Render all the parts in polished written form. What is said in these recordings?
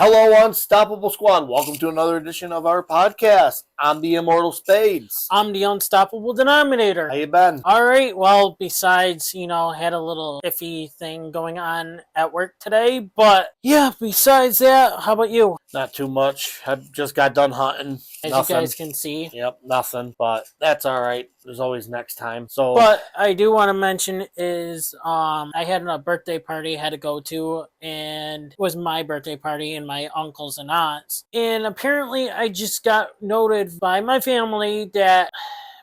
Hello, Unstoppable Squad. Welcome to another edition of our podcast. I'm the Immortal Spades. I'm the Unstoppable Denominator. How you been? All right, well, besides, had a little iffy thing going on at work today, but yeah, besides that, how about you? Not too much. I just got done hunting. As Nothing. you guys can see. Yep, nothing, but that's all right. There's always next time. So, But I do want to mention is I had a birthday party I had to go to, and it was my birthday party and my uncles and aunts. And apparently I just got noted by my family that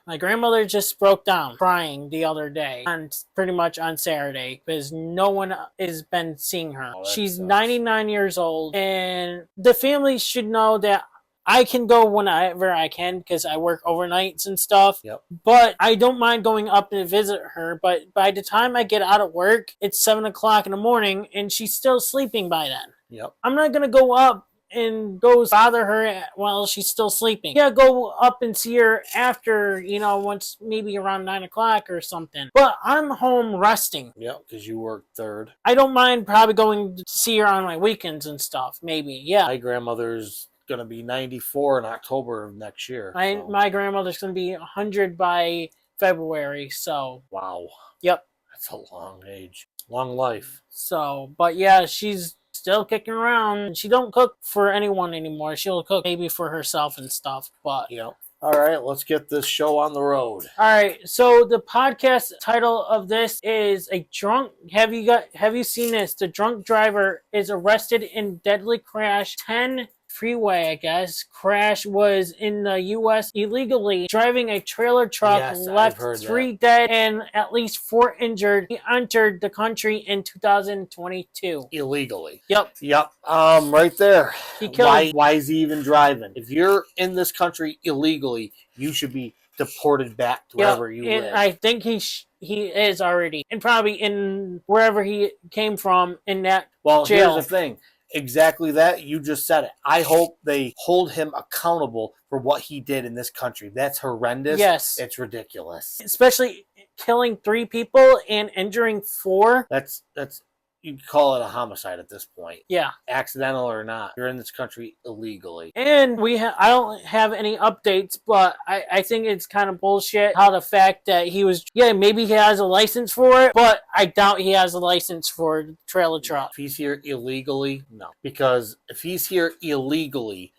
my grandmother just broke down crying the other day, pretty much on Saturday, because no one has been seeing her. She's 99 years old, and the family should know that I can go whenever I can because I work overnights and stuff. Yep. But I don't mind going up to visit her. But by the time I get out of work, it's 7 o'clock in the morning, and she's still sleeping by then. Yep. I'm not going to go up and go bother her while she's still sleeping. Yeah, go up and see her after, once maybe around 9 o'clock or something. But I'm home resting. Yep, because you work third. I don't mind probably going to see her on my weekends and stuff, maybe, yeah. My grandmother's going to be 94 in October of next year. My grandmother's going to be 100 by February, so. Wow. Yep. That's a long age. Long life. So, but yeah, she's still kicking around. She don't cook for anyone anymore. She'll cook maybe for herself and stuff, but. Yep. All right, let's get this show on the road. All right, so the podcast title of this is a drunk. Have you seen this? The drunk driver is arrested in deadly crash. 10 freeway, I guess. Crash was in the U.S. illegally driving a trailer truck, yes, left 3 dead and at least 4 injured. He entered the country in 2022. Illegally. Yep. Right there. He killed. Why is he even driving? If you're in this country illegally, you should be deported back to wherever you live. I think he is already, and probably in wherever he came from in that jail. Here's the thing. Exactly that. You just said it. I hope they hold him accountable for what he did in this country. That's horrendous. Yes. It's ridiculous. Especially killing 3 people and injuring 4. That's you call it a homicide at this point. Yeah. Accidental or not. You're in this country illegally. And I don't have any updates, but I think it's kind of bullshit how the fact that maybe he has a license for it, but I doubt he has a license for the trailer truck. If he's here illegally, no. Because if he's here legally,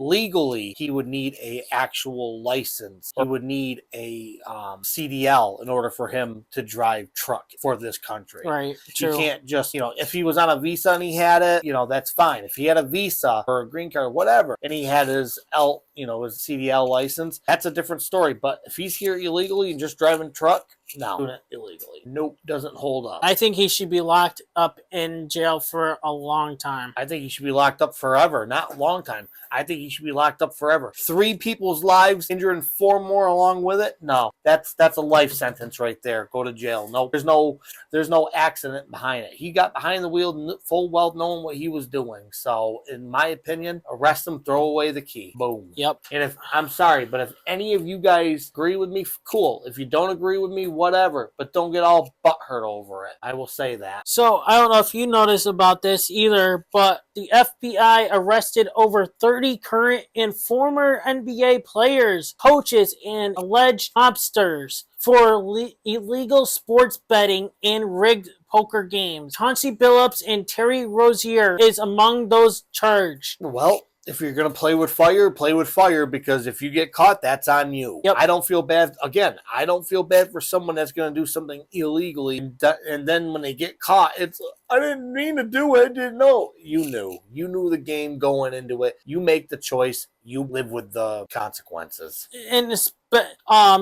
he would need a actual license. He would need a CDL in order for him to drive truck for this country. Right. True. You can't just, if he was on a visa and he had it, that's fine. If he had a visa or a green card or whatever, and he had his his CDL license, that's a different story. But if he's here illegally and just driving truck, no, doing it illegally. Nope, doesn't hold up. I think he should be locked up in jail for a long time. I think he should be locked up forever, not a long time. I think he should be locked up forever. 3 people's lives, injuring 4 more along with it. No, that's a life sentence right there. Go to jail. No, there's no accident behind it. He got behind the wheel full well knowing what he was doing. So, in my opinion, arrest him, throw away the key. Boom. Yep. And I'm sorry, but if any of you guys agree with me, cool. If you don't agree with me, whatever. But don't get all butthurt over it. I will say that. So, I don't know if you noticed about this either, but the FBI arrested over 30 current and former NBA players, coaches, and alleged mobsters for illegal sports betting and rigged poker games. Chauncey Billups and Terry Rozier is among those charged. Well, if you're going to play with fire, because if you get caught, that's on you. Yep. I don't feel bad. Again, I don't feel bad for someone that's going to do something illegally. And then when they get caught, it's, I didn't mean to do it. I didn't know. You knew. You knew the game going into it. You make the choice. You live with the consequences. And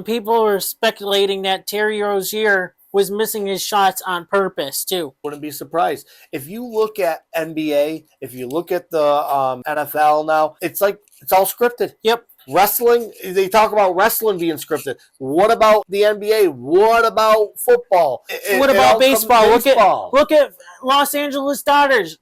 people were speculating that Terry Rozier was missing his shots on purpose too. Wouldn't be surprised. If you look at NBA, if you look at the NFL now, it's like it's all scripted. Yep. Wrestling, they talk about wrestling being scripted. What about the NBA? What about football? What about baseball? Look at Los Angeles Dodgers.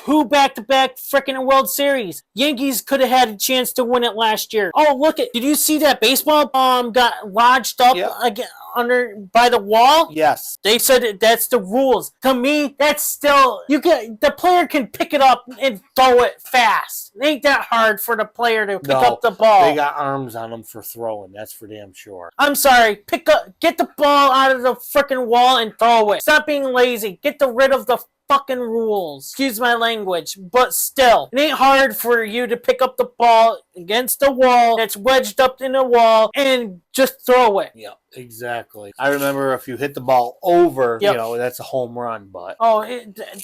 2 back-to-back freaking World Series. Yankees could have had a chance to win it last year. Oh, look at, did you see that baseball got lodged up again under by the wall? Yes. They said that's the rules. To me, that's still, the player can pick it up and throw it fast. It ain't that hard for the player to pick up the ball. They got arms on them for throwing. That's for damn sure. I'm sorry. Get the ball out of the freaking wall and throw it. Stop being lazy. Get rid of the fucking rules. Excuse my language, but still, it ain't hard for you to pick up the ball against the wall that's wedged up in the wall and just throw it. Yeah, exactly. I remember if you hit the ball over, that's a home run, but... Oh,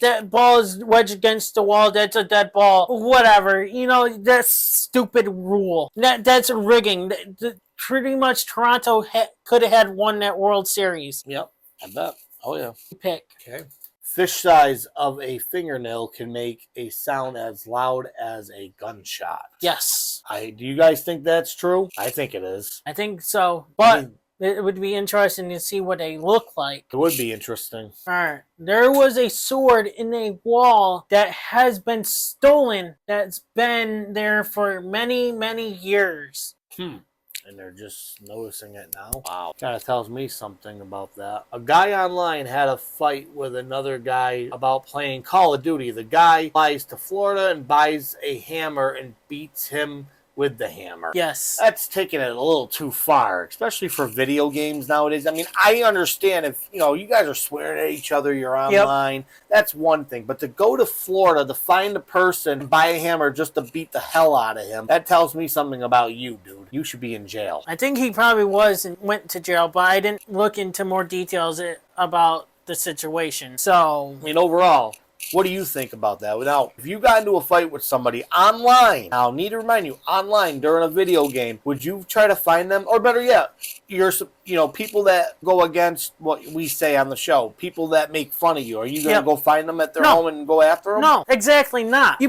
that ball is wedged against the wall. That's a dead ball. Whatever. That's stupid rule. That's rigging. Pretty much Toronto could have had won that World Series. Yep, I bet. Oh, yeah. Pick. Okay. Fish size of a fingernail can make a sound as loud as a gunshot. Yes. Do you guys think that's true? I think it is. I think so. But it would be interesting to see what they look like. It would be interesting. All right. There was a sword in a wall that has been stolen that's been there for many, many years. And they're just noticing it now. Wow. Kind of tells me something about that. A guy online had a fight with another guy about playing Call of Duty. The guy flies to Florida and buys a hammer and beats him with the hammer. Yes. That's taking it a little too far, especially for video games nowadays. I mean, I understand if, you guys are swearing at each other, you're online, that's one thing. But to go to Florida to find a person and buy a hammer just to beat the hell out of him, that tells me something about you, dude. You should be in jail. I think he probably was and went to jail, but I didn't look into more details about the situation. So, I mean, overall, what do you think about that? Now, if you got into a fight with somebody online, now, need to remind you, online during a video game, would you try to find them? Or better yet, people that go against what we say on the show, people that make fun of you, are you going to go find them at their home and go after them? No, exactly not.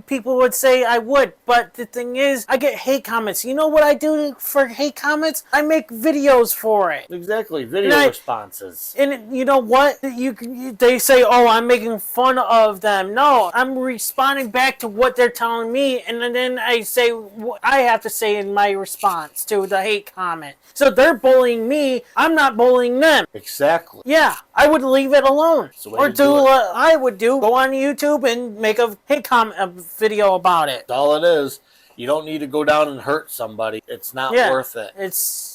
People would say I would, but the thing is, I get hate comments. You know what I do for hate comments? I make videos for it. Exactly, video responses. And you know what? They say, oh, I'm making fun of them. No, I'm responding back to what they're telling me, and then I say what I have to say in my response to the hate comment. So they're bullying me. I'm not bullying them. Exactly. Yeah, I would leave it alone. Or do what I would do. Go on YouTube and make a hate comment video about it. That's all it is. You don't need to go down and hurt somebody. It's not worth it.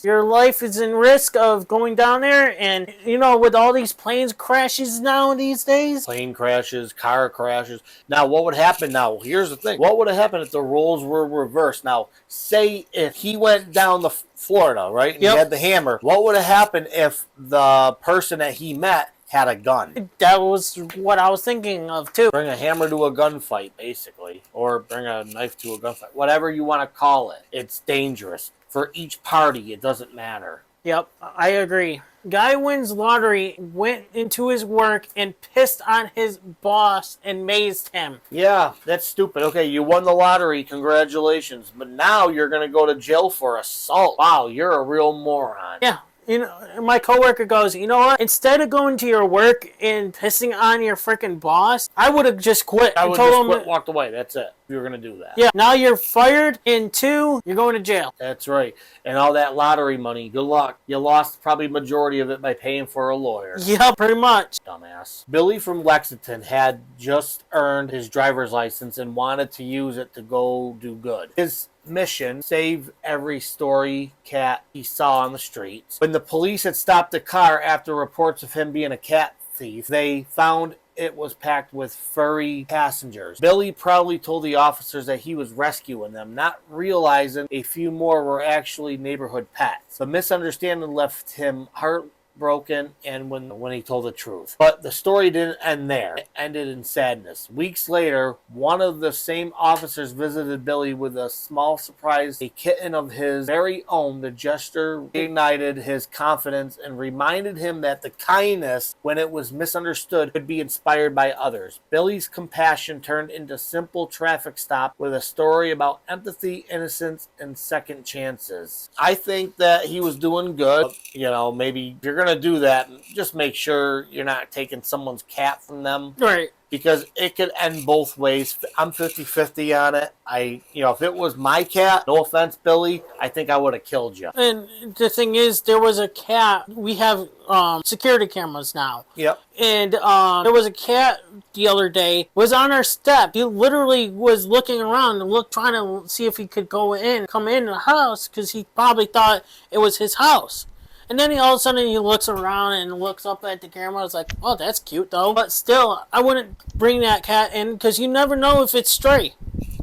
Your life is in risk of going down there, and with all these planes crashes now these days. Plane crashes, car crashes. Now, what would happen now? Here's the thing. What would have happened if the roles were reversed? Now, say if he went down to Florida, right? And he had the hammer. What would have happened if the person that he met had a gun? That was what I was thinking of, too. Bring a hammer to a gunfight, basically. Or bring a knife to a gunfight. Whatever you want to call it. It's dangerous. For each party, it doesn't matter. Yep, I agree. Guy wins lottery, went into his work, and pissed on his boss and mazed him. Yeah, that's stupid. Okay, you won the lottery. Congratulations. But now you're going to go to jail for assault. Wow, you're a real moron. Yeah. My coworker goes, you know what? Instead of going to your work and pissing on your freaking boss, I would have just quit. I would have just quit, walked away. That's it. You were going to do that. Yeah. Now you're fired, and 2, you're going to jail. That's right. And all that lottery money, good luck. You lost probably majority of it by paying for a lawyer. Yeah, pretty much. Dumbass. Billy from Lexington had just earned his driver's license and wanted to use it to go do good. His mission: save every story cat he saw on the streets. When the police had stopped the car after reports of him being a cat thief, they found it was packed with furry passengers. Billy proudly told the officers that he was rescuing them, not realizing a few more were actually neighborhood pets. The misunderstanding left him heartbroken and when he told the truth. But the story didn't end there. It ended in sadness. Weeks later, one of the same officers visited Billy with a small surprise, a kitten of his very own. The gesture ignited his confidence and reminded him that the kindness, when it was misunderstood, could be inspired by others. Billy's compassion turned into simple traffic stop with a story about empathy, innocence, and second chances. I think that he was doing good. Maybe if you're going going to do that, just make sure you're not taking someone's cat from them. Right. Because it could end both ways. I'm 50-50 on it. If it was my cat, no offense, Billy, I think I would have killed you. And the thing is, there was a cat. We have security cameras now. Yep. And there was a cat the other day, was on our step. He literally was looking around and trying to see if he could come in the house, because he probably thought it was his house. And then all of a sudden he looks around and looks up at the camera. It's like, oh, that's cute though. But still, I wouldn't bring that cat in, because you never know if it's stray.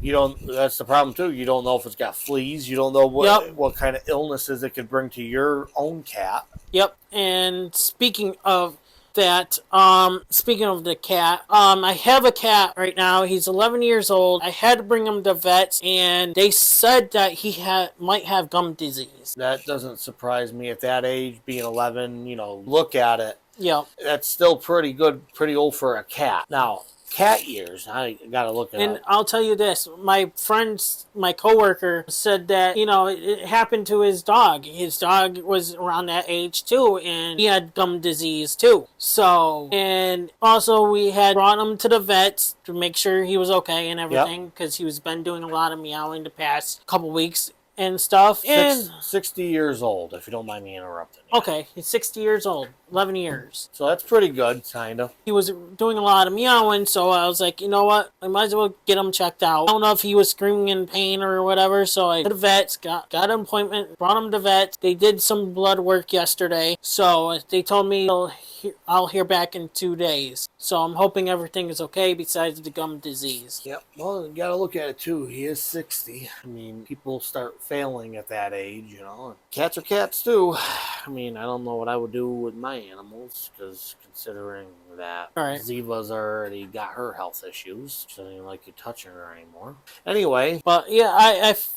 That's the problem too. You don't know if it's got fleas. You don't know what kind of illnesses it could bring to your own cat. Yep. And speaking of that, speaking of the cat, I have a cat right now. He's 11 years old. I had to bring him to vets, and they said that he might have gum disease. That doesn't surprise me at that age, being 11. Look at it. Yeah. That's still pretty good, pretty old for a cat. Now, cat years, I gotta look at it. And I'll tell you this, my coworker said that, it happened to his dog. His dog was around that age too, and he had gum disease too. So, and also we had brought him to the vets to make sure he was okay and everything, because he was been doing a lot of meowing the past couple weeks and stuff. 60 years old, if you don't mind me interrupting you. Okay, he's 60 years old, 11 years. So that's pretty good, kind of. He was doing a lot of meowing, so I was like, you know what? I might as well get him checked out. I don't know if he was screaming in pain or whatever, so I went to the vets, got an appointment, brought him to vets. They did some blood work yesterday, so they told me I'll hear back in 2 days. So I'm hoping everything is okay besides the gum disease. Yep. Well, you gotta look at it too. He is 60. I mean, people start failing at that age, Cats are cats too. I mean, I don't know what I would do with my animals, because considering that Ziva's already got her health issues, she doesn't even like you touching her anymore. Anyway. But yeah,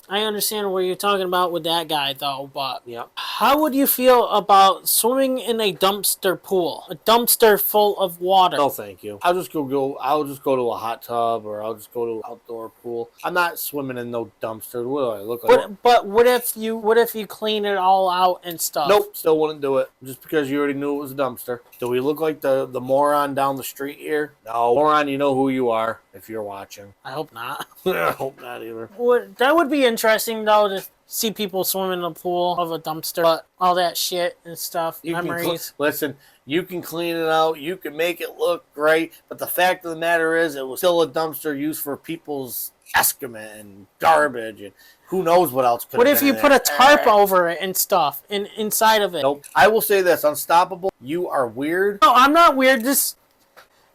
I understand what you're talking about with that guy though, but yep. How would you feel about swimming in a dumpster pool? A dumpster full of water? No, thank you. I'll just go to a hot tub, or I'll just go to an outdoor pool. I'm not swimming in no dumpster. What do I look like? But what if you clean it all out and stuff? Nope, still wouldn't do it. Just because you already knew it was a dumpster. Do we look like the moron down the street here? No. Moron, you know who you are if you're watching. I hope not. I hope not either. That would be interesting though, to see people swim in the pool of a dumpster. But all that shit and stuff, memories. Listen, you can clean it out. You can make it look great. But the fact of the matter is, it was still a dumpster used for people's excrement and garbage and who knows what else could have been. What if you put a tarp over it and stuff inside of it? Nope. I will say this, Unstoppable, you are weird. No, I'm not weird.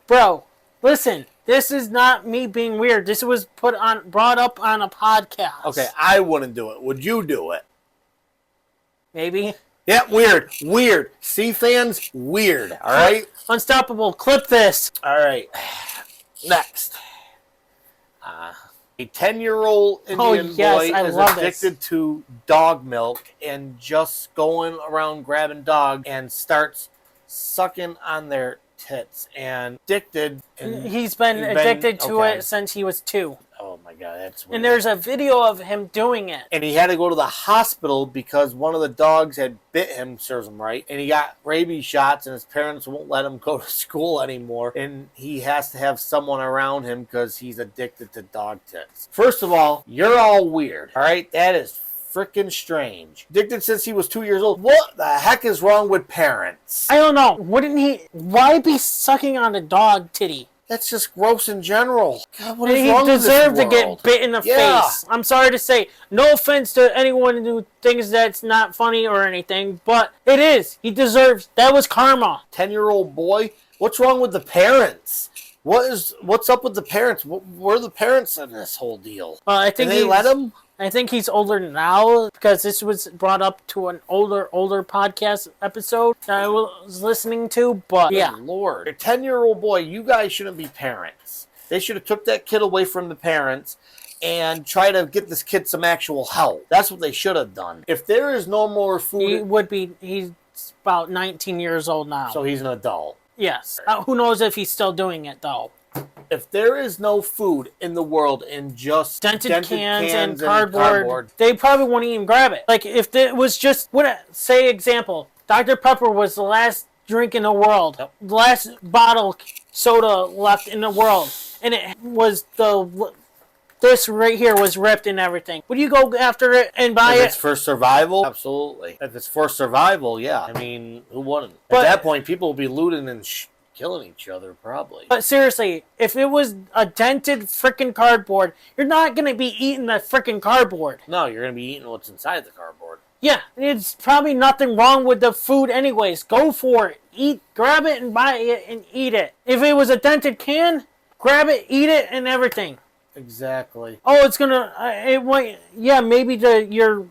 Bro, listen, this is not me being weird. This was brought up on a podcast. Okay, I wouldn't do it. Would you do it? Maybe. Yeah, weird. Weird. Sea fans, weird. All right? Unstoppable, clip this. All right. Next. A 10-year-old Indian boy is addicted to dog milk and just going around grabbing dog and starts sucking on their tits and addicted. He's been addicted to it since he was 2. Oh my God, that's weird. And there's a video of him doing it. And he had to go to the hospital because one of the dogs had bit him, serves him right, and he got rabies shots, and his parents won't let him go to school anymore, and he has to have someone around him because he's addicted to dog tits. First of all, you're all weird, all right? That is freaking strange. Addicted since he was 2 years old. What the heck is wrong with parents? I don't know. Why be sucking on a dog titty? That's just gross in general. God, what is wrong with this world? He deserved to get bit in the face. I'm sorry to say. No offense to anyone who thinks that's not funny or anything, but it is. He deserves. That was karma. 10-year-old boy? What's wrong with the parents? What's up with the parents? Where are the parents in this whole deal? I think they let him? I think he's older now because this was brought up to an older podcast episode that I was listening to. But yeah, good Lord, a 10-year-old boy, you guys shouldn't be parents. They should have took that kid away from the parents and try to get this kid some actual help. That's what they should have done. If there is no more food, he's about 19 years old now, so he's an adult. Yes. Who knows if he's still doing it though? If there is no food in the world and just dented cans and cardboard, they probably won't even grab it. Like if it was just, example, Dr. Pepper was the last drink in the world. Yep. The last bottle soda left in the world. And it was this right here was ripped and everything. Would you go after it and buy If it? it's for survival, absolutely. If it's for survival, yeah. I mean, who wouldn't? But at that point, people will be looting and killing each other, probably. But seriously, if it was a dented freaking cardboard, you're not going to be eating that freaking cardboard. No, you're going to be eating what's inside the cardboard. Yeah, it's probably nothing wrong with the food anyways. Go for it. Grab it and buy it and eat it. If it was a dented can, grab it, eat it, and everything. Exactly. Oh, it's gonna. It might. Yeah, maybe your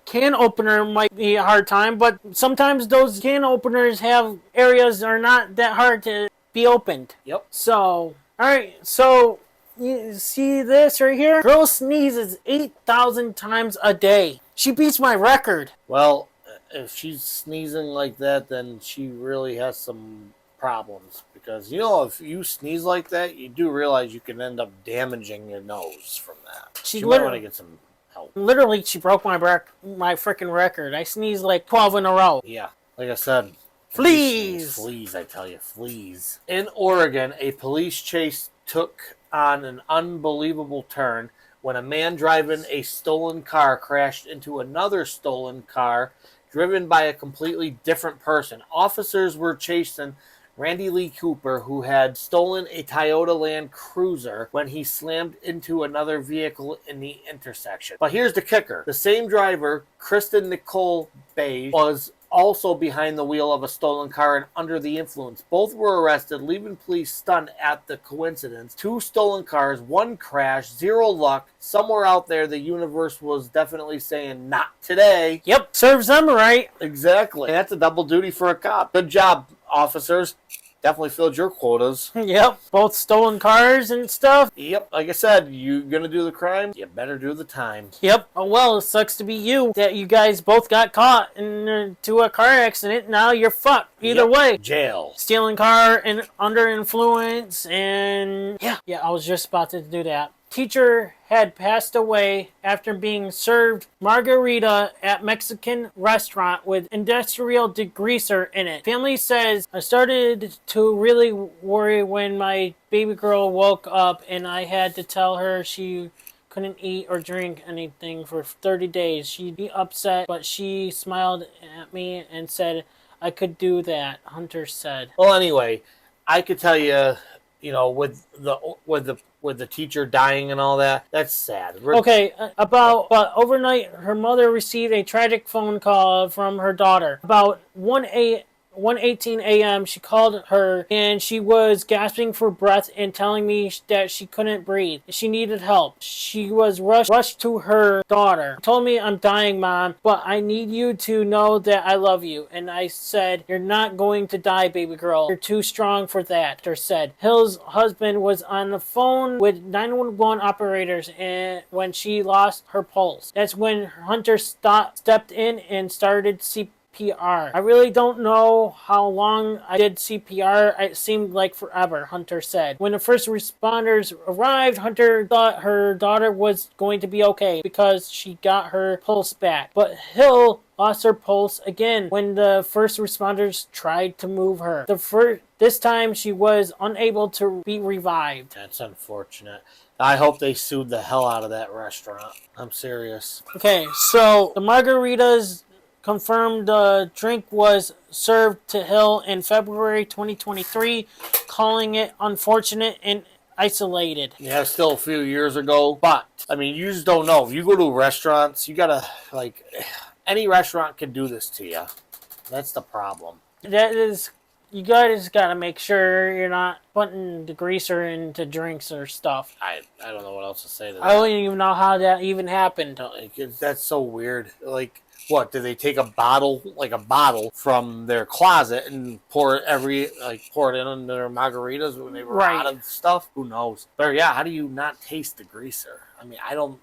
can opener might be a hard time, but sometimes those can openers have areas that are not that hard to be opened. Yep. So, all right. So you see this right here? Girl sneezes 8,000 times a day. She beats my record. Well, if she's sneezing like that, then she really has some problems, because if you sneeze like that, you do realize you can end up damaging your nose from that. She might want to get some help. Literally, she broke my freaking record. I sneezed like 12 in a row. Yeah, like I said, fleas. Fleas, I tell you, fleas. In Oregon, a police chase took on an unbelievable turn when a man driving a stolen car crashed into another stolen car driven by a completely different person. Officers were chasing Randy Lee Cooper, who had stolen a Toyota Land Cruiser when he slammed into another vehicle in the intersection. But here's the kicker. The same driver, Kristen Nicole Beige, was also behind the wheel of a stolen car and under the influence. Both were arrested, leaving police stunned at the coincidence. 2 stolen cars, 1 crash, 0 luck. Somewhere out there, the universe was definitely saying, not today. Yep, serves them right. Exactly. And that's a double duty for a cop. Good job, officers. Definitely filled your quotas. Yep, both stolen cars and stuff. Yep, like I said, you gonna do the crime, you better do the time. Yep. Oh well, it sucks to be you that you guys both got caught into a car accident. Now you're fucked. Either way. Jail. Stealing car and under influence and yeah, I was just about to do that. Teacher had passed away after being served margarita at Mexican restaurant with industrial degreaser in it. Family says, I started to really worry when my baby girl woke up and I had to tell her she couldn't eat or drink anything for 30 days. She'd be upset, but she smiled at me and said, I could do that, Hunter said. Well, anyway, I could tell you, with the teacher dying and all that, that's sad. Okay, but overnight, her mother received a tragic phone call from her daughter. About 1:18 a.m., she called her, and she was gasping for breath and telling me that she couldn't breathe. She needed help. She was rushed to her daughter. Told me, I'm dying, Mom, but I need you to know that I love you. And I said, you're not going to die, baby girl. You're too strong for that, Her said. Hill's husband was on the phone with 911 operators and when she lost her pulse. That's when Hunter stepped in and started CPR. I really don't know how long I did CPR. It seemed like forever, Hunter said. When the first responders arrived, Hunter thought her daughter was going to be okay because she got her pulse back. But Hill lost her pulse again when the first responders tried to move her. This time she was unable to be revived. That's unfortunate. I hope they sued the hell out of that restaurant. I'm serious. Okay, so the margaritas confirmed the drink was served to Hill in February 2023, calling it unfortunate and isolated. Yeah, still a few years ago, but, I mean, you just don't know. If you go to restaurants, you gotta, any restaurant can do this to you. That's the problem. You guys gotta make sure you're not putting degreaser into drinks or stuff. I don't know what else to say to that. I don't even know how that even happened. That's so weird. What, did they take a bottle from their closet and pour it in their margaritas when they were out of stuff? Who knows? But yeah, how do you not taste the greaser? I mean, I don't.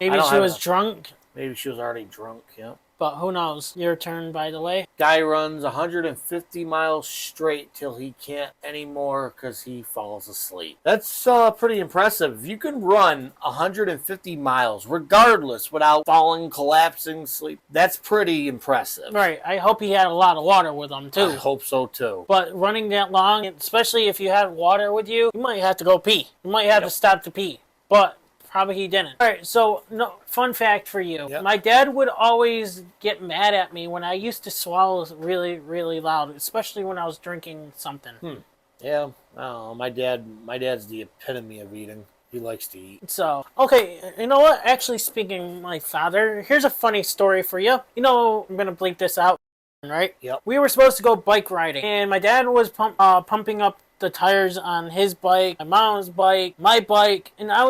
Maybe she was drunk. Maybe she was already drunk, yeah. But who knows? Your turn, by the way. Guy runs 150 miles straight till he can't anymore because he falls asleep. That's pretty impressive. If you can run 150 miles regardless without falling, collapsing, sleep, that's pretty impressive. Right. I hope he had a lot of water with him, too. I hope so, too. But running that long, especially if you had water with you, you might have to go pee. You might have to stop to pee. But probably he didn't. All right, so fun fact for you. Yep. My dad would always get mad at me when I used to swallow really, really loud, especially when I was drinking something. Yeah, my dad's the epitome of eating. He likes to eat. So, okay, you know what? Actually, speaking of my father, here's a funny story for you. You know, I'm going to bleep this out, right? Yep. We were supposed to go bike riding, and my dad was pumping up the tires on his bike, my mom's bike, my bike, and I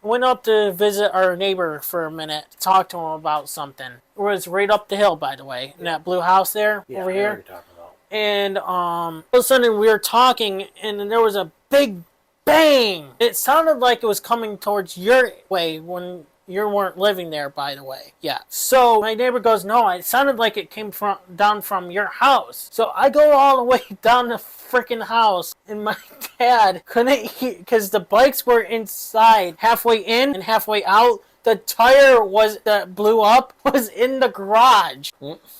went up to visit our neighbor for a minute to talk to him about something. It was right up the hill, by the way, in that blue house there over here. I know what you're talking about. And all of a sudden we were talking, and then there was a big bang. It sounded like it was coming towards your way when you weren't living there, by the way. Yeah. So my neighbor goes, no, it sounded like it came down from your house. So I go all the way down the freaking house, and my dad couldn't hear, because the bikes were inside, halfway in and halfway out. The tire that blew up was in the garage.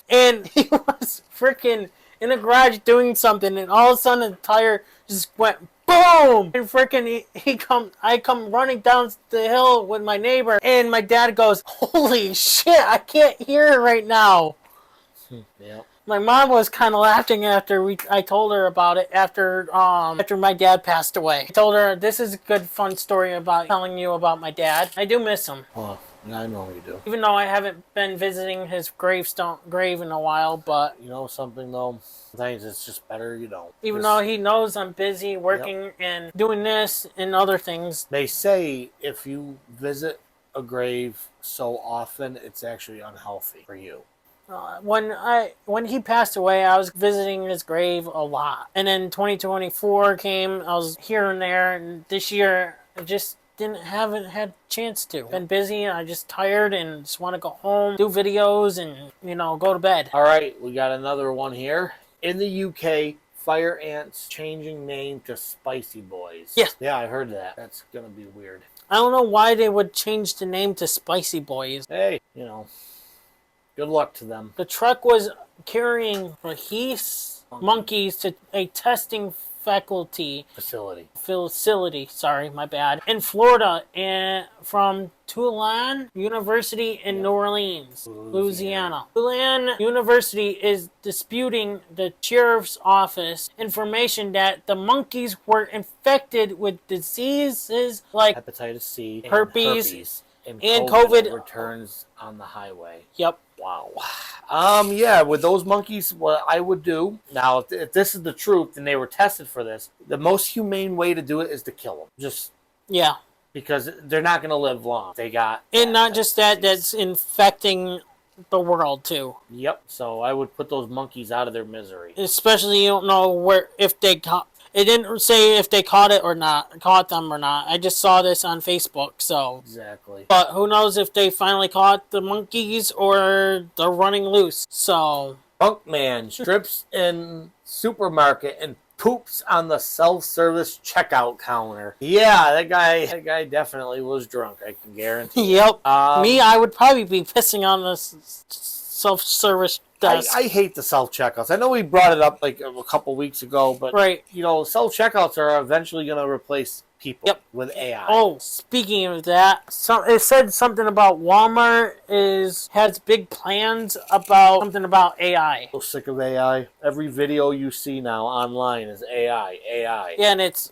And he was freaking in the garage doing something, and all of a sudden the tire just went boom! And freaking I come running down the hill with my neighbor, and my dad goes, holy shit, I can't hear it right now. Yeah. My mom was kind of laughing after I told her about it after my dad passed away. I told her, this is a good fun story about telling you about my dad. I do miss him. Well, I know you do. Even though I haven't been visiting his grave in a while, but you know something though, sometimes it's just better you don't. Even though he knows I'm busy working and doing this and other things. They say if you visit a grave so often, it's actually unhealthy for you. When he passed away, I was visiting his grave a lot. And then 2024 came, I was here and there, and this year I just haven't had a chance to. Been busy, and I just tired and just want to go home, do videos, and go to bed. All right, we got another one here. In the UK, fire ants changing name to Spicy Boys. Yes. Yeah, I heard that. That's gonna be weird. I don't know why they would change the name to Spicy Boys. Hey, good luck to them. The truck was carrying rhesus monkeys to a testing facility, sorry, my bad, in Florida, and from Tulane University in New Orleans, Louisiana. Tulane University is disputing the sheriff's office information that the monkeys were infected with diseases like hepatitis C, herpes and COVID returns on the highway. Yep. Wow. Yeah, with those monkeys, what I would do, now, if this is the truth and they were tested for this, the most humane way to do it is to kill them. Yeah. Because they're not going to live long. And not just that, that's infecting the world, too. Yep. So I would put those monkeys out of their misery. Especially you don't know if they caught. It didn't say if they caught them or not. I just saw this on Facebook, so. Exactly. But who knows if they finally caught the monkeys or they're running loose, so. Punk man strips in supermarket and poops on the self-service checkout counter. Yeah, that guy definitely was drunk, I can guarantee. Yep. Me, I would probably be pissing on the self-service desk. I hate the self-checkouts. I know we brought it up like a couple weeks ago, but right. Self-checkouts are eventually going to replace people with AI. Oh, speaking of that, it said something about Walmart has big plans about something about AI. So sick of AI. Every video you see now online is AI. Yeah, and it's,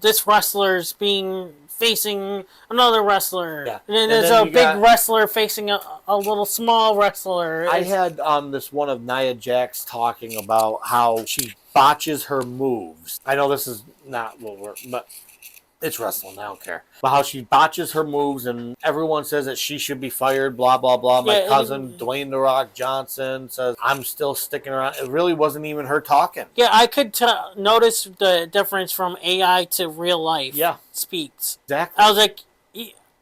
this wrestler's facing another wrestler. Yeah. And then there's a big wrestler facing a little small wrestler. I had this one of Nia Jax talking about how she botches her moves. I know this is not what but it's wrestling, I don't care. But how she botches her moves and everyone says that she should be fired, blah, blah, blah. My cousin, Dwayne "The Rock" Johnson, says, I'm still sticking around. It really wasn't even her talking. Yeah, I could notice the difference from AI to real life. Yeah. Speaks. Exactly. I was like,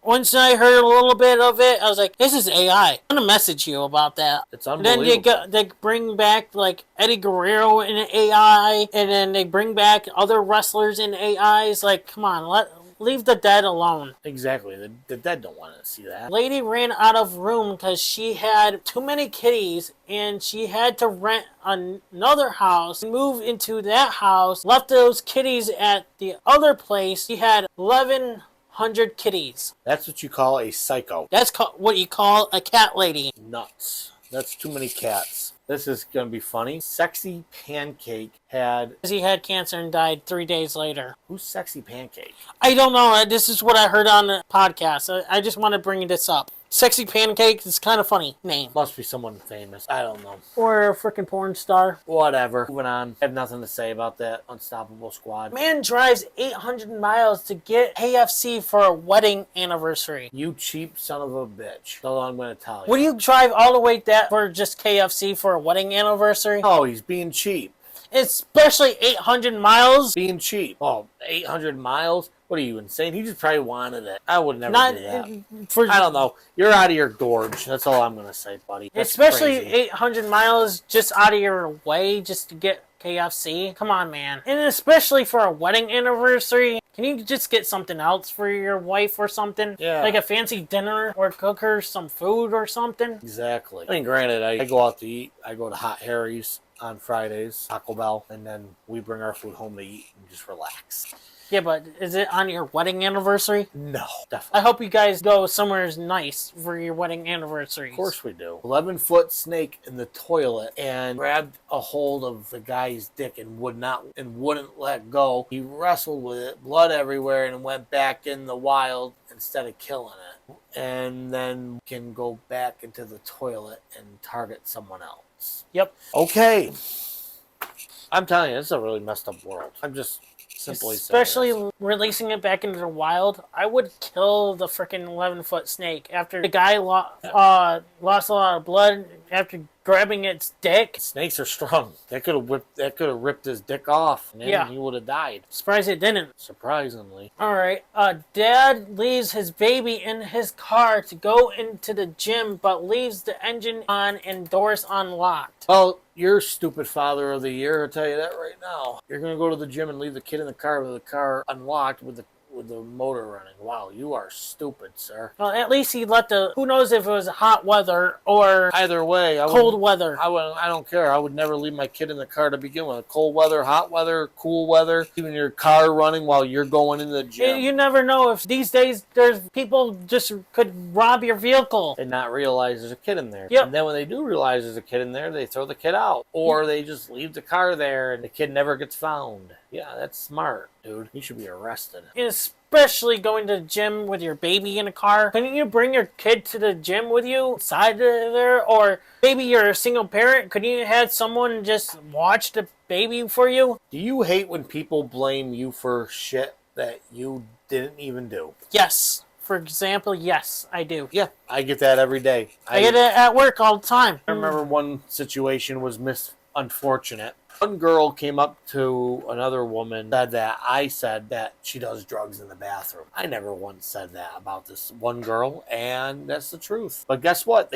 Once I heard a little bit of it, I was like, this is AI. I'm going to message you about that. It's And then unbelievable. they bring back like Eddie Guerrero in AI, and then they bring back other wrestlers in AIs. Like, come on, leave the dead alone. Exactly. The dead don't want to see that. Lady ran out of room because she had too many kitties, and she had to rent another house, move into that house, left those kitties at the other place. She had 1,100 kitties. That's what you call a psycho. That's what you call a cat lady. Nuts. That's too many cats. This is going to be funny. Sexy Pancake had... He had cancer and died 3 days later. Who's Sexy Pancake? I don't know. This is what I heard on the podcast. I just want to bring this up. Sexy Pancake is kind of funny name. Must be someone famous. I don't know. Or a freaking porn star. Whatever. Moving on. I have nothing to say about that Unstoppable Squad. Man drives 800 miles to get KFC for a wedding anniversary. You cheap son of a bitch. That's all I'm going to tell you. Would you drive all the way that for just KFC for a wedding anniversary? Oh, he's being cheap. Especially 800 miles. Being cheap. Oh, 800 miles? What are you, insane? He just probably wanted it. I would never do that. I don't know. You're out of your gorge. That's all I'm going to say, buddy. That's especially crazy. 800 miles just out of your way just to get KFC. Come on, man. And especially for a wedding anniversary. Can you just get something else for your wife or something? Yeah. Like a fancy dinner or cook her some food or something? Exactly. I mean, granted, I go out to eat. I go to Hot Harry's on Fridays, Taco Bell, and then we bring our food home to eat and just relax. Yeah, but is it on your wedding anniversary? No, definitely. I hope you guys go somewhere nice for your wedding anniversary. Of course we do. 11-foot snake in the toilet and grabbed a hold of the guy's dick and wouldn't let go. He wrestled with it, blood everywhere, and went back in the wild instead of killing it. And then can go back into the toilet and target someone else. Yep. Okay. I'm telling you, it's a really messed up world. I'm just simply especially releasing it back into the wild. I would kill the freaking 11-foot snake after the guy lost a lot of blood after grabbing its dick. Snakes are strong. That could have ripped his dick off, and then he would have died. Surprised it didn't. Surprisingly. All right. Dad leaves his baby in his car to go into the gym, but leaves the engine on and doors unlocked. Well, you're stupid father of the year. I'll tell you that right now. You're gonna go to the gym and leave the kid in the car with the car unlocked with the motor running. Wow, you are stupid, sir. Well, at least he let who knows if it was hot weather or either way, cold weather. I don't care. I would never leave my kid in the car to begin with. Cold weather, hot weather, cool weather, even your car running while you're going into the gym. You never know if these days there's people just could rob your vehicle and not realize there's a kid in there. Yep. And then when they do realize there's a kid in there, they throw the kid out. Or they just leave the car there and the kid never gets found. Yeah, that's smart, dude. You should be arrested. Especially going to the gym with your baby in a car. Couldn't you bring your kid to the gym with you inside of there? Or maybe you're a single parent. Couldn't you have someone just watch the baby for you? Do you hate when people blame you for shit that you didn't even do? Yes. For example, yes, I do. Yeah, I get that every day. I get it at work all the time. I remember one situation was unfortunate. One girl came up to another woman, said that I said that she does drugs in the bathroom. I never once said that about this one girl, and that's the truth. But guess what?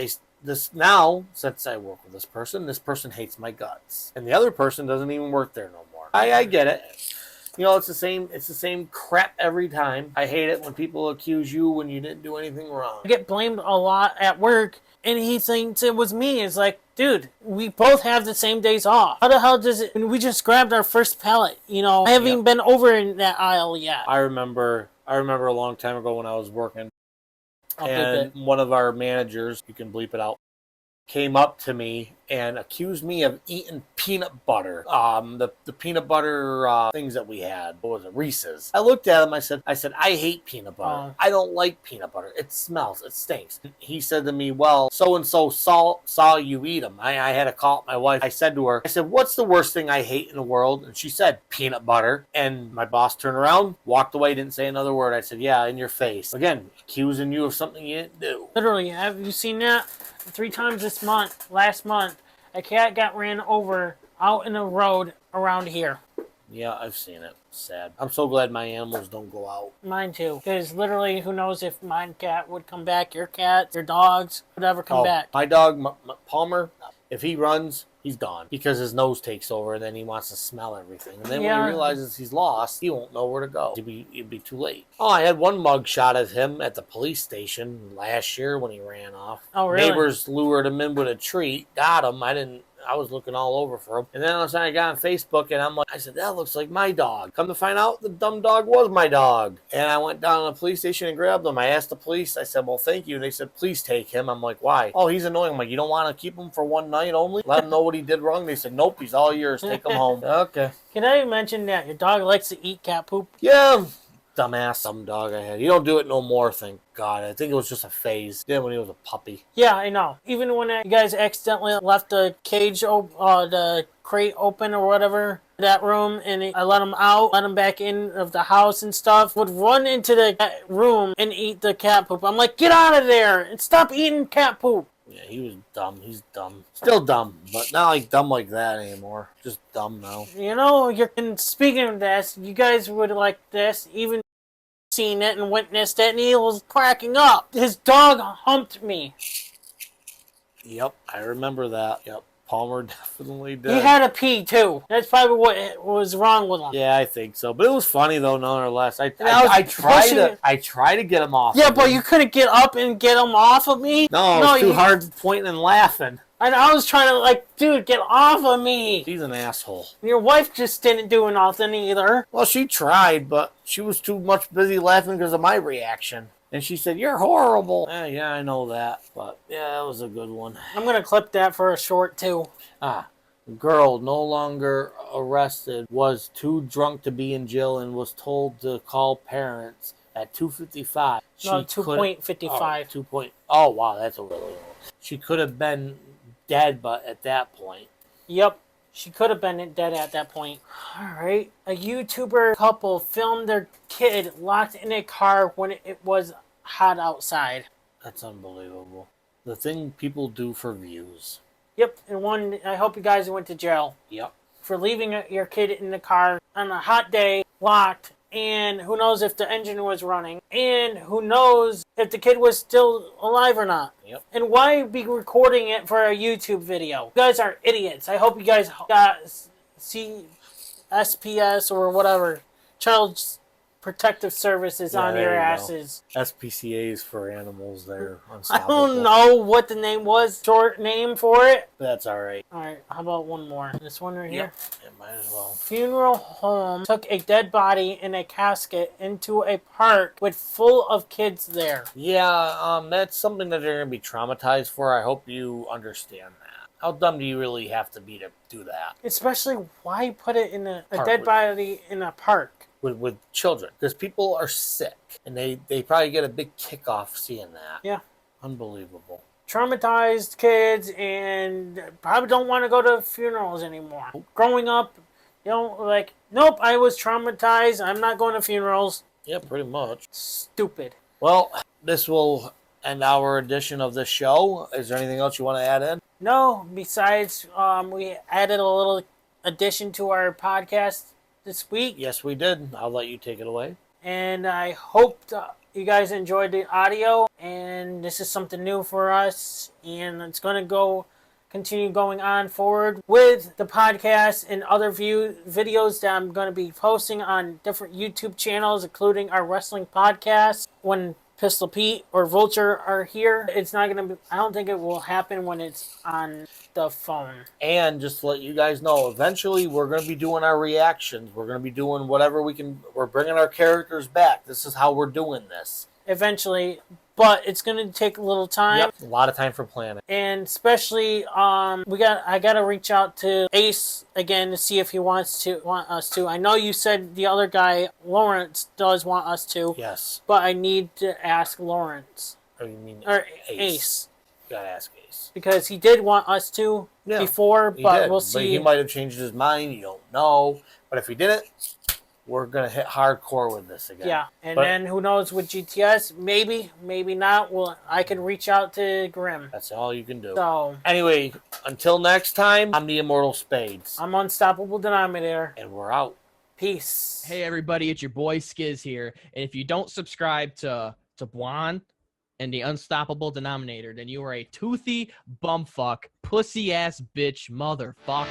Now, since I work with this person hates my guts. And the other person doesn't even work there no more. I get it. You know, it's the same crap every time. I hate it when people accuse you when you didn't do anything wrong. I get blamed a lot at work, and he thinks it was me. It's like, dude, we both have the same days off. How the hell does it... We just grabbed our first pallet, you know. I haven't even been over in that aisle yet. I remember a long time ago when I was working, and one of our managers, you can bleep it out, came up to me and accused me of eating peanut butter. The peanut butter things that we had. What was it? Reese's. I looked at him. I said, I hate peanut butter. I don't like peanut butter. It smells. It stinks. He said to me, well, so-and-so saw you eat them. I had to call my wife. I said, what's the worst thing I hate in the world? And she said, peanut butter. And my boss turned around, walked away, didn't say another word. I said, yeah, in your face. Again, accusing you of something you didn't do. Literally, have you seen that? 3 times last month, a cat got ran over out in the road around here. Yeah, I've seen it. Sad. I'm so glad my animals don't go out. Mine too. Because literally, who knows if my cat would come back, your cat, your dogs would ever come back. My dog, Palmer, if he runs, he's gone because his nose takes over and then he wants to smell everything. And then when he realizes he's lost, he won't know where to go. It'd be too late. Oh, I had one mug shot of him at the police station last year when he ran off. Oh, really? Neighbors lured him in with a treat, got him. I was looking all over for him. And then all of a sudden I got on Facebook and I said, that looks like my dog. Come to find out, the dumb dog was my dog. And I went down to the police station and grabbed him. I asked the police, I said, well, thank you. And they said, please take him. I'm like, why? Oh, he's annoying. I'm like, you don't want to keep him for one night only? Let him know what he did wrong? They said, nope, he's all yours. Take him home. Okay. Can I mention that your dog likes to eat cat poop? Yeah. Dumbass, some dog I had. You don't do it no more, thank God. I think it was just a phase. Did when he was a puppy. Yeah, I know. Even when you guys accidentally left the cage, the crate open or whatever, that room, and I let him out, let him back in of the house and stuff, would run into the room and eat the cat poop. I'm like, get out of there and stop eating cat poop. Yeah, he was dumb. He's dumb. Still dumb, but not like dumb like that anymore. Just dumb now. You know, and speaking of this, you guys would like this, even seen it and witnessed it, and he was cracking up. His dog humped me. Yep, I remember that. Yep, Palmer definitely did. He had a pee too. That's probably what was wrong with him. Yeah, I think so. But it was funny though, nonetheless. I tried to get him off. Yeah, but you couldn't get up and get him off of me. No, it was too hard pointing and laughing. And I was trying to dude, get off of me. He's an asshole. Your wife just didn't do nothing either. Well, she tried, but she was too much busy laughing because of my reaction. And she said, you're horrible. Yeah, I know that. But, yeah, that was a good one. I'm going to clip that for a short, too. Girl no longer arrested was too drunk to be in jail and was told to call parents at 2:55. No, 2.55. Oh, wow, that's a really low. She could have been dead, but at that point. Yep. She could have been dead at that point. Alright. A YouTuber couple filmed their kid locked in a car when it was hot outside. That's unbelievable. The thing people do for views. Yep. And I hope you guys went to jail. Yep. For leaving your kid in the car on a hot day, locked. And who knows if the engine was running. And who knows if the kid was still alive or not. Yep. And why be recording it for a YouTube video? You guys are idiots. I hope you guys got SPS or whatever. Child Protective Services on your asses. SPCA's for animals there. I don't know what the name was. Short name for it. That's alright. Alright, how about one more? This one right here? It might as well. Funeral home took a dead body in a casket into a park with full of kids there. Yeah, that's something that they're going to be traumatized for. I hope you understand that. How dumb do you really have to be to do that? Especially, why put it in a dead body in a park? With children. Because people are sick. And they probably get a big kick off seeing that. Yeah. Unbelievable. Traumatized kids and probably don't want to go to funerals anymore. Growing up, nope, I was traumatized. I'm not going to funerals. Yeah, pretty much. Stupid. Well, this will end our edition of this show. Is there anything else you want to add in? No, besides we added a little addition to our podcast this week. Yes, we did. I'll let you take it away. And I hope you guys enjoyed the audio. And this is something new for us. And it's going to continue going on forward with the podcast and other videos that I'm going to be posting on different YouTube channels, including our wrestling podcast. When Pistol Pete or Vulture are here, it's not going to be, I don't think it will happen when it's on the phone. And just to let you guys know, eventually we're going to be doing our reactions. We're going to be doing whatever we can. We're bringing our characters back. This is how we're doing this. Eventually, but it's going to take a little time. Yep, a lot of time for planning. And especially, I got to reach out to Ace again to see if he want us to. I know you said the other guy, Lawrence, does want us to. Yes. But I need to ask Lawrence. Oh, you mean Ace. You got to ask Ace. Because he did want us to before, but we'll see. But he might have changed his mind. You don't know. But if he didn't, we're going to hit hardcore with this again. Yeah, then who knows with GTS, maybe not. Well, I can reach out to Grim. That's all you can do. So, anyway, until next time, I'm the Immortal Spades. I'm Unstoppable Denominator. And we're out. Peace. Hey everybody, it's your boy Skiz here. And if you don't subscribe to Blonde and the Unstoppable Denominator, then you are a toothy bumfuck, pussy ass bitch motherfucker.